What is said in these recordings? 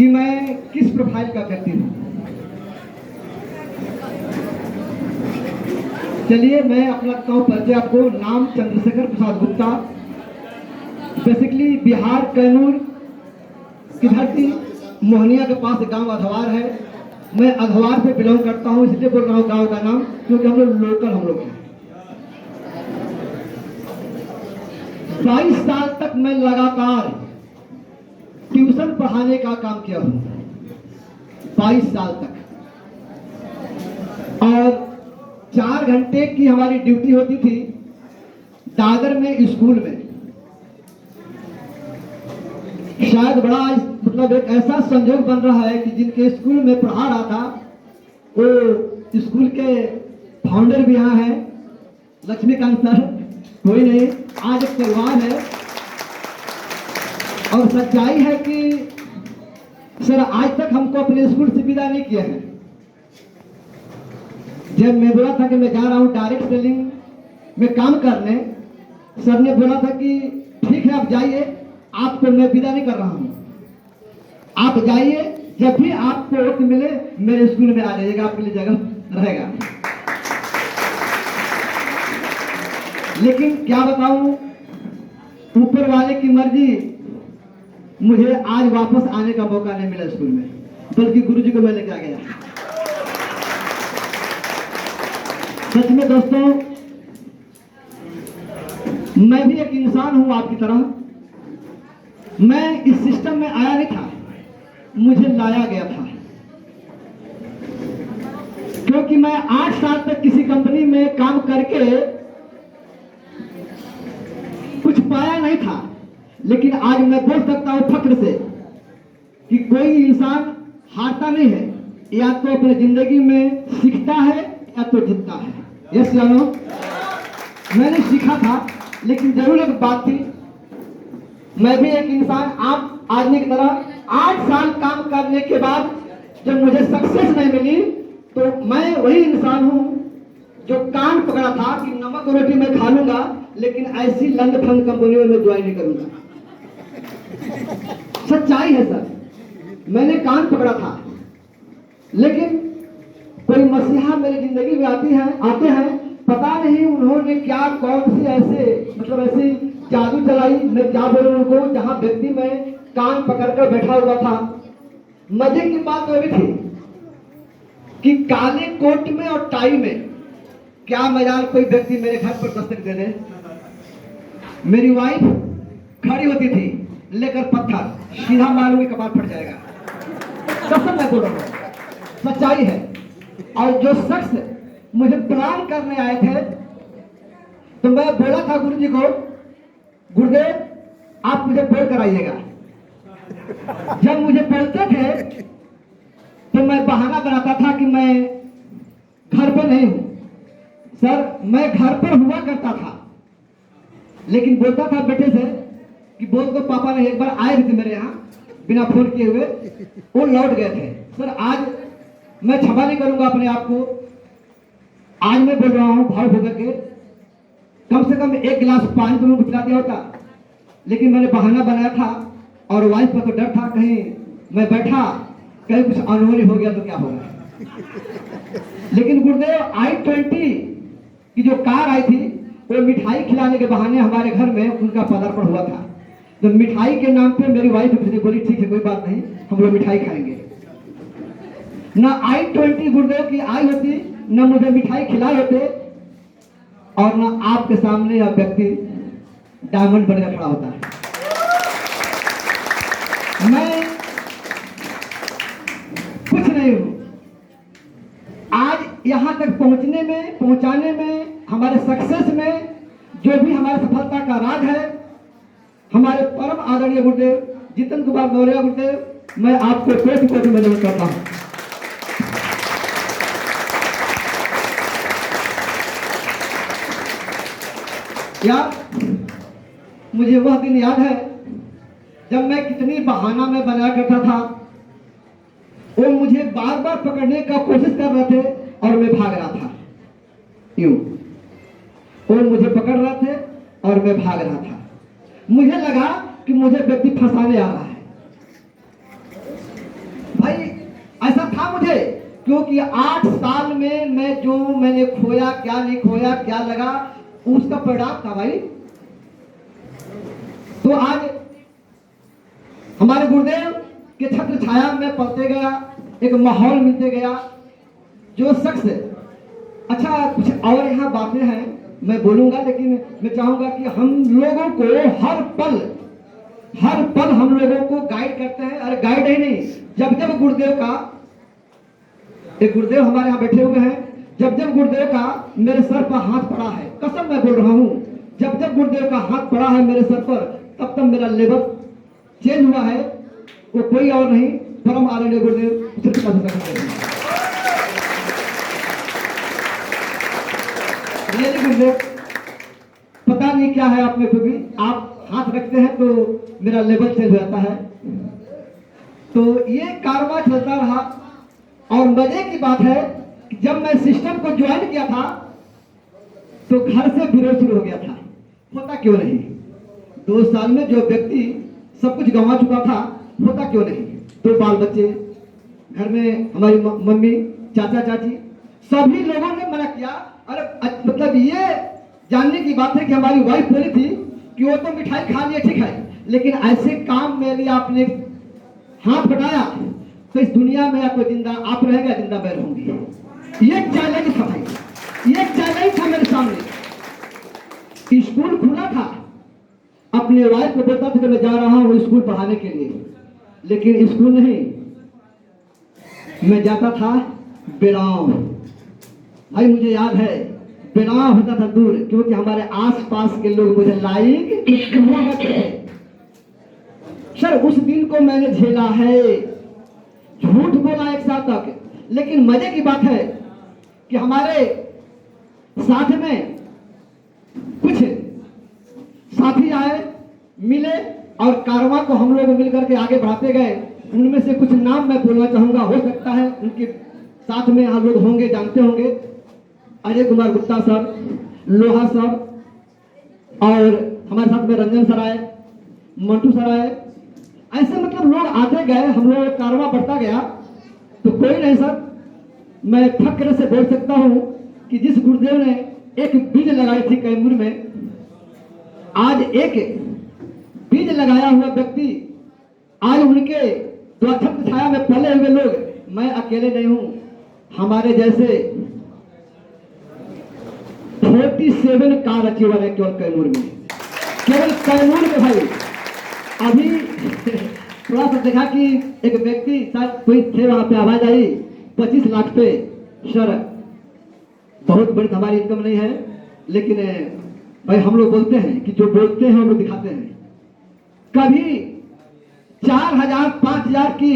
कि मैं किस प्रोफाइल का व्यक्ति हूँ। चलिए मैं अपना बताता हूँ परिचय आपको। नाम चंद्रशेखर प्रसाद गुप्ता, बेसिकली बिहार कैमूर की धरती, मोहनिया के पास गांव अधवार है। मैं अधवार से बिलोंग करता हूँ, इसलिए बोल रहा हूँ गांव का नाम, क्योंकि हम लोग लोकल हम लोग हैं। 22 साल तक मैं लगातार ट्यूशन पढ़ाने का काम किया हूँ, 22 साल तक। और 4 घंटे की हमारी ड्यूटी होती थी दादर में स्कूल में। शायद बड़ा मतलब एक ऐसा संजोग बन रहा है कि जिनके स्कूल में पढ़ा रहा था वो स्कूल के फाउंडर भी यहाँ हैं, लक्ष्मीकांत सर। कोई नहीं, आज एक परिवार है। और सच्चाई है कि सर आज तक हमको अपने स्कूल से विदा नहीं किया है। जब मैं बोला था कि मैं जा रहा हूँ डायरेक्ट सेलिंग में काम करने, सर ने बोला था कि ठीक है आप जाइए, आपको मैं विदा नहीं कर रहा हूँ, आप जाइए, जब भी आपको वक्त मिले मेरे स्कूल में आ जाइएगा, आपके लिए जगह रहेगा। लेकिन क्या बताऊं, ऊपर वाले की मर्जी, मुझे आज वापस आने का मौका नहीं मिला स्कूल में, बल्कि गुरुजी को मैं लेकर आ गया। सच में दोस्तों, मैं भी एक इंसान हूं आपकी तरह। मैं इस सिस्टम में आया नहीं था, मुझे लाया गया था। क्योंकि मैं 8 साल तक किसी कंपनी में काम करके कुछ पाया नहीं था, लेकिन आज मैं बोल सकता हूं फख्र से कि कोई इंसान हारता नहीं है, या तो अपने जिंदगी में सीखता है या तो जीतता है। यस या नो? मैंने सीखा था, लेकिन जरूर एक बात थी, मैं भी एक इंसान आम आदमी की तरह 8 साल काम करने के बाद जब मुझे सक्सेस नहीं मिली, तो मैं वही इंसान हूं जो कान पकड़ा था कि नमक रोटी मैं खा लूंगा, लेकिन ऐसी लंड फंड कंपनियों में ज्वाइन नहीं करूंगा। सच्चाई है सर, मैंने कान पकड़ा था। लेकिन कोई मसीहा मेरी जिंदगी में आते हैं, पता नहीं उन्होंने क्या कौन सी ऐसी जादू चलाई, मैं क्या बोलूं उनको, जहां व्यक्ति में कान पकड़कर बैठा हुआ था। मजे की बात तो भी थी कि काले कोट में और टाई में क्या मजाल कोई व्यक्ति मेरे घर पर दस्तक दे दे। मेरी वाइफ खड़ी होती थी लेकर पत्थर, सीधा मारूंगी कपाट फट जाएगा। कसम मैं बोल रहा हूं, सच्चाई है। और जो शख्स मुझे प्रणाम करने आए थे, तो मैं बोला था गुरुजी को, गुरुदेव आप मुझे बोल कर आइएगा। जब मुझे बोलते थे तो मैं बहाना बनाता था कि मैं घर पर नहीं हूं। सर मैं घर पर हुआ करता था, लेकिन बोलता था बेटे से कि बोल तो पापा ने एक बार आए भी थे मेरे यहाँ बिना फोन किए हुए, वो लौट गए थे। सर आज मैं क्षमा नहीं करूंगा अपने आप को, आज मैं बोल रहा हूं भाव होकर के, कम से कम 1 गिलास पानी तो मुझे पिला दिया होता, लेकिन मैंने बहाना बनाया था। और वाइफ का तो डर था, कहीं मैं बैठा कहीं कुछ अनहोनी हो गया तो क्या होगा। लेकिन गुरुदेव i20 की जो कार आई थी, वो मिठाई खिलाने के बहाने हमारे घर में उनका पदार्पण हुआ था। तो मिठाई के नाम पे मेरी वाइफ बोली ठीक है कोई बात नहीं, हम लोग मिठाई खाएंगे। ना i20 गुरुदेव की आई होती, न मुझे मिठाई खिलाए होते, और न आपके सामने यह व्यक्ति डायमंड बनकर खड़ा होता है। मैं कुछ नहीं हूं। आज यहां तक पहुंचाने में, हमारे सक्सेस में जो भी हमारी सफलता का राज है, हमारे परम आदरणीय गुरुदेव जितेंद्र कुमार मौर्य गुरुदेव, मैं आपको कोटि में नमस्कार करता हूं। यार मुझे वह दिन याद है जब मैं कितनी बहाना में बनाया करता था, वो मुझे बार बार पकड़ने का कोशिश कर रहे थे और मैं भाग रहा था। यूं वो मुझे पकड़ रहे थे और मैं भाग रहा था। मुझे लगा कि मुझे व्यक्ति फंसाने आ रहा है। था मुझे, क्योंकि 8 साल में मैं जो मैंने खोया, क्या नहीं खोया, क्या लगा, उसका परिणाम था भाई। तो आज हमारे गुरुदेव के छत्र छाया में पलते गया, एक माहौल मिलते गया। जो शख्स, अच्छा कुछ और यहाँ बातें हैं मैं बोलूंगा, लेकिन मैं चाहूंगा कि हम लोगों को हर पल हम लोगों को गाइड करते हैं। अरे गाइड ही नहीं, जब जब गुरुदेव का, एक गुरुदेव हमारे यहाँ बैठे हुए हैं, जब जब गुरुदेव का मेरे सर पर हाथ पड़ा है, कसम मैं बोल रहा हूँ, जब जब गुरुदेव का हाथ पड़ा है मेरे सर पर, तब तब मेरा लेवल चेंज हुआ है। वो कोई और नहीं, परम आदरणीय गुरुदेव श्री गुरुदेव। पता नहीं क्या है आप में, भी आप हाथ रखते हैं तो मेरा लेवल चेंज हो जाता है। तो ये कारवा चलता रहा। और मजे की बात है कि जब मैं सिस्टम को ज्वाइन किया था तो घर से विरोध शुरू हो गया था। होता क्यों नहीं, 2 साल में जो व्यक्ति सब कुछ गंवा चुका था, होता क्यों नहीं। 2 बाल बच्चे घर में, हमारी मम्मी, चाचा चाची, सभी लोगों ने मना किया। अरे मतलब ये जानने की बात है कि हमारी वाइफ बोली थी कि वो तो मिठाई खा लिए, ठीक है, लेकिन ऐसे काम में यदि आपने हाथ बढ़ाया तो इस दुनिया में या कोई जिंदा आप रहेगा, जिंदा मैं रहूंगी। ये चैलेंज था भाई, ये चैलेंज था मेरे सामने। स्कूल खुला था, अपने वाइफ को बोलता था कि मैं जा रहा हूं स्कूल पढ़ाने के लिए, लेकिन स्कूल नहीं, मैं जाता था बेड़ाव। भाई मुझे याद है, बेड़ाव होता था दूर, क्योंकि हमारे आसपास के लोग मुझे लाइक सर। उस दिन को मैंने झेला है, झूठ बोला 1 साल तक। लेकिन मजे की बात है कि हमारे साथ में कुछ साथी आए, मिले, और कारवां को हम लोग मिलकर के आगे बढ़ाते गए। उनमें से कुछ नाम मैं बोलना चाहूंगा, हो सकता है उनके साथ में हम लोग होंगे, जानते होंगे। अजय कुमार गुप्ता सर, लोहा सर, और हमारे साथ में रंजन सर आए, मंटू सर आए। ऐसे मतलब लोग आते गए, हम लोग कारवां बढ़ता गया। तो कोई नहीं सर, मैं फक्र से बोल सकता हूं कि जिस गुरुदेव ने एक बीज लगाई थी कैमूर में, आज एक बीज लगाया हुआ व्यक्ति, आज उनके छत्र छाया में पले हुए लोग, मैं अकेले नहीं हूं, हमारे जैसे 47 कार अचीवर है केवल कैमूर में, केवल कैमूर में भाई। अभी थोड़ा सा देखा कि एक व्यक्ति शायद कोई थे वहां पे, आवाज आई 25 लाख पे। सर बहुत बड़ी हमारी इनकम नहीं है, लेकिन भाई हम लोग बोलते हैं कि जो बोलते हैं हम लोग दिखाते हैं। कभी 4000 5000 की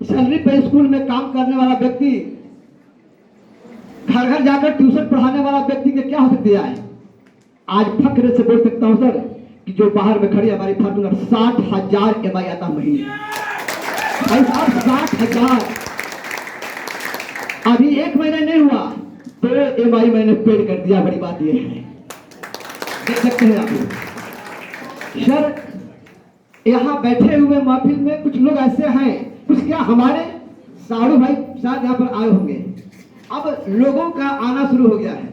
सैलरी पे स्कूल में काम करने वाला व्यक्ति, घर घर जाकर ट्यूशन पढ़ाने वाला व्यक्ति के क्या हो सकती है। आज फक्र से बोल सकता हूं सर कि जो बाहर में खड़ी हमारी फॉर्चूनर 60,000 EMI आता महीने, 60,000। अभी 1 महीना नहीं हुआ तो EMI मैंने पेड कर दिया। बड़ी बात यह है, देख सकते हैं आप सर। यहाँ बैठे हुए महफिल में कुछ लोग ऐसे हैं, कुछ क्या हमारे साड़ू भाई शायद यहाँ पर आए होंगे। अब लोगों का आना शुरू हो गया है,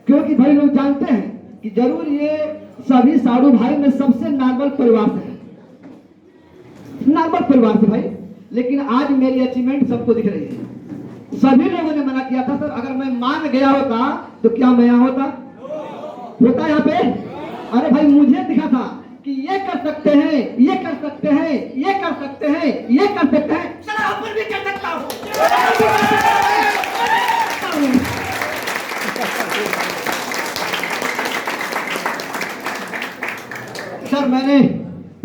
क्योंकि भाई लोग जानते हैं कि जरूर ये सभी साड़ू भाई में सबसे नॉर्मल परिवार से है, नॉर्मल परिवार से भाई। लेकिन आज मेरी अचीवमेंट सबको दिख रही है। सभी लोगों ने मना किया था सर, अगर मैं मान गया होता तो क्या मैं यहाँ होता यहाँ पे। अरे भाई मुझे दिखा था कि ये कर सकते हैं, ये कर सकते हैं, ये कर सकते हैं, ये कर सकते हैं, सर आप भी कर सकता हूं। सर मैंने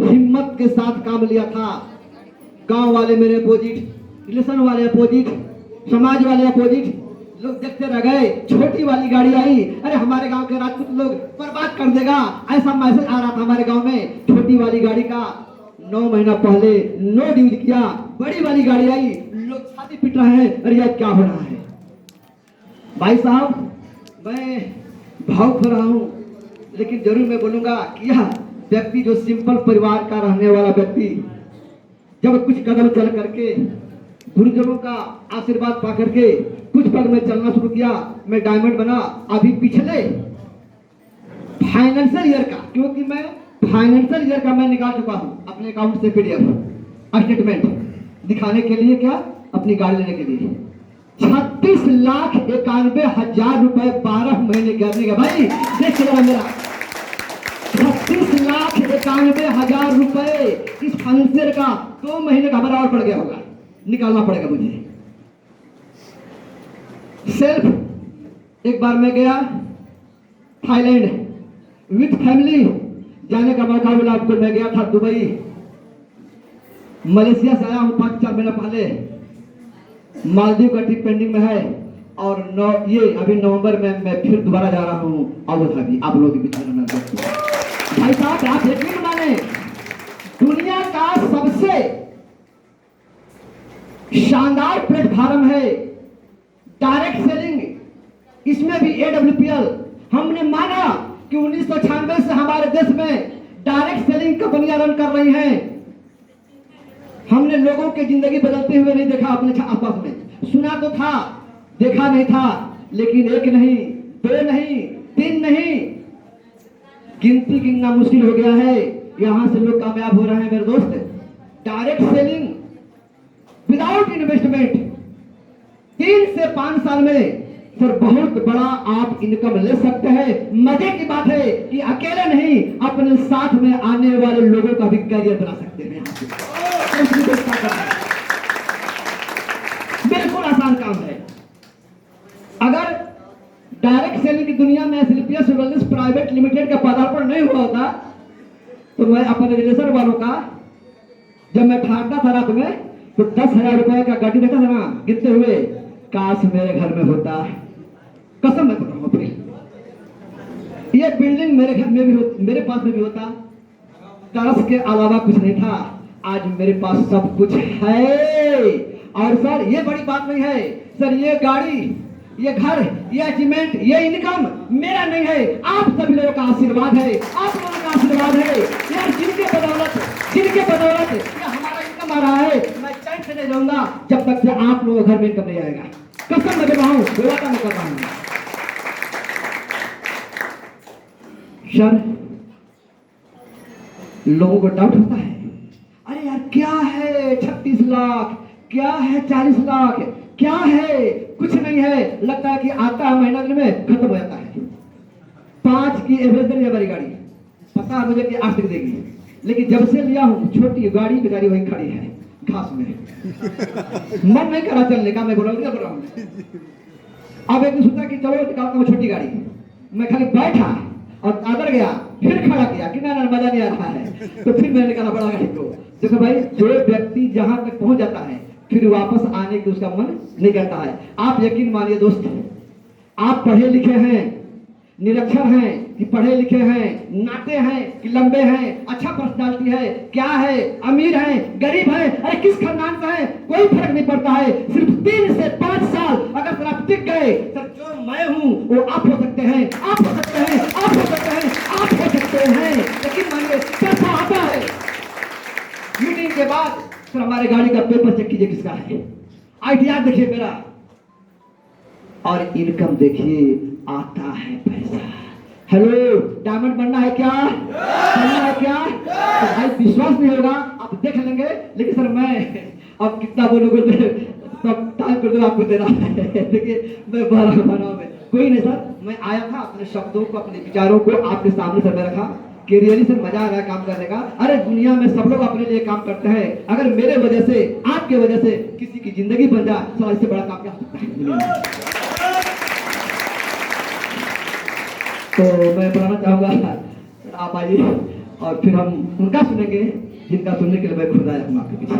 हिम्मत के साथ काम लिया था। गांव वाले मेरे अपोजिट, रिलेशन वाले अपोजिट, समाज वाले अपोजिट, लोग देखते रह गए। छोटी वाली गाड़ी आई, अरे हमारे गांव के राजपूत लोग बर्बाद कर देगा, ऐसा मैसेज आ रहा था हमारे गांव में। छोटी वाली गाड़ी का 9 महीना पहले नो ड्यूज किया, बड़ी वाली गाड़ी आई, लोग छाती पीट रहे हैं, अरे यार क्या हो रहा है। भाई साहब मैं भावुक हो रहा हूं, लेकिन जरूर मैं बोलूंगा कि यह व्यक्ति जो सिंपल परिवार का रहने वाला व्यक्ति, जब कुछ कदम चल करके गुरुजनों का आशीर्वाद पा करके कुछ पल में चलना शुरू किया, मैं डायमंड बना। अभी पिछले फाइनेंशियल ईयर का, क्योंकि मैं फाइनेंशियल ईयर का मैं निकाल चुका हूं अपने अकाउंट से पीडीएफ स्टेटमेंट दिखाने के लिए, क्या अपनी गाड़ी लेने के लिए 36,91,000 रुपए 12 महीने करने का। भाई देख रहा मेरा 36,91,000 रुपए इस फाइनेंशियल का 2 महीने का बराबर पड़ गया होगा, निकालना पड़ेगा मुझे। सेल्फ एक बार मैं गया थाईलैंड विथ फैमिली, जाने का मौका मिला आपको। मैं गया था दुबई, मलेशिया से आया हूं 5-4 महीना पहले, मालदीव का ट्रिप पेंडिंग में है, और ये अभी नवंबर में मैं फिर दोबारा जा रहा हूं अबू धाबी, आप लोगों के बीच में। भाई साहब आप यकीन माने, दुनिया का सबसे शानदार प्लेटफॉर्म है डायरेक्ट सेलिंग, इसमें भी AWPL। हमने माना कि 1996 से हमारे देश में डायरेक्ट सेलिंग कंपनियां रन कर रही हैं। हमने लोगों की जिंदगी बदलते हुए नहीं देखा अपने आसपास में, सुना तो था, देखा नहीं था, लेकिन 1 नहीं, 2 नहीं, 3 नहीं, गिनती गिनना मुश्किल हो गया है। यहां से लोग कामयाब हो रहे हैं मेरे दोस्त। डायरेक्ट सेलिंग विदाउट इन्वेस्टमेंट 3 से 5 साल में सर बहुत बड़ा आप इनकम ले सकते हैं। मजे की बात है कि अकेले नहीं, अपने साथ में आने वाले लोगों का भी करियर बना सकते हैं। बिल्कुल आसान काम है। अगर डायरेक्ट सेलिंग की दुनिया में SLPS वेलनेस प्राइवेट लिमिटेड का पदार्पण नहीं हुआ होता, तो मैं अपने रिलेशन वालों का, जब मैं ठाकता था रात में, तो 10,000 रुपए का गाड़ी देखा था ना गिरते हुए, काश मेरे घर में होता, कसम मैं बताऊंगा। फिर ये बिल्डिंग मेरे घर में भी मेरे पास में भी होता, तरस के अलावा कुछ नहीं था। आज मेरे पास सब कुछ है। और सर ये बड़ी बात नहीं है सर, ये गाड़ी, ये घर, ये अचीवमेंट, ये इनकम मेरा नहीं है, आप सभी लोगों का आशीर्वाद है, आप लोगों का आशीर्वाद है यार, जिनके बदौलत ये हमारा इनकम आ रहा है। मैं चैन से नहीं रहूंगा जब तक से आप लोगों घर में इनकम नहीं आएगा। कसम मैं दे रहा हूं, वादा मैं कर रहा हूं। सर लोगों को डाउट होता है, अरे यार क्या है 36 लाख, क्या है 40 लाख, क्या है, कुछ नहीं है। लगता है कि आता है महीना में खत्म हो जाता है। 5 की एवरेज दे हमारी गाड़ी, पता है मुझे कि 8 तक देगी, लेकिन जब से लिया हूं छोटी गाड़ी बेचारी वहीं खड़ी है घास में। मन नहीं करा चलने का, मैं बोल रहा हूं। अब एक सोचा कि चलो निकालता हूं छोटी गाड़ी, मैं खाली बैठा और अंदर गया, फिर खड़ा किया कि ना मजा नहीं आ रहा है, तो फिर मैंने निकाला बड़ा गाड़ी को। देखो भाई, जो व्यक्ति जहां तक पहुंच जाता है फिर वापस आने की उसका मन नहीं करता है। आप यकीन मानिए दोस्त, आप पढ़े लिखे हैं, निरक्षर हैं कि पढ़े लिखे हैं, नाटे हैं कि लंबे हैं, अच्छा पर्सनालिटी है, क्या है, अमीर हैं, गरीब हैं, अरे किस खानदान का है, कोई फर्क नहीं पड़ता है। सिर्फ 3 से 5 साल अगर सर आप टिक गए, सर जो मैं हूं वो आप हो सकते हैं, आप हो सकते हैं, आप हो सकते हैं, आप हो सकते हैं। लेकिन मानिए पैसा आता है। मीटिंग के बाद सर हमारे गाड़ी का पेपर चेक कीजिए किसका है, ITR देखिए मेरा, और इनकम देखिए, आता है पैसा। हेलो, डायमंड बनना है क्या? बनना है क्या? तो भाई विश्वास नहीं होगा, आप देख लेंगे। लेकिन सर मैं अब कितना बोलोगे, सब टाइम कर दो आपको देना है। देखिए मैं बनाओ में कोई नहीं सर, मैं आया था अपने शब्दों को, अपने विचारों को आपके सामने सर में रखा कि रियली सर मजा आ रहा है काम करने का। अरे दुनिया में सब लोग अपने लिए काम करते हैं, अगर मेरे वजह से, आपके वजह से किसी की जिंदगी बन जाए, सर इससे बड़ा काम क्या हो सकता है दुनिया में। तो मैं बताना चाहूंगा आप आइए और फिर हम उनका सुनेंगे जिनका सुनने के लिए मैं खुद आया हूं आपके पीछे।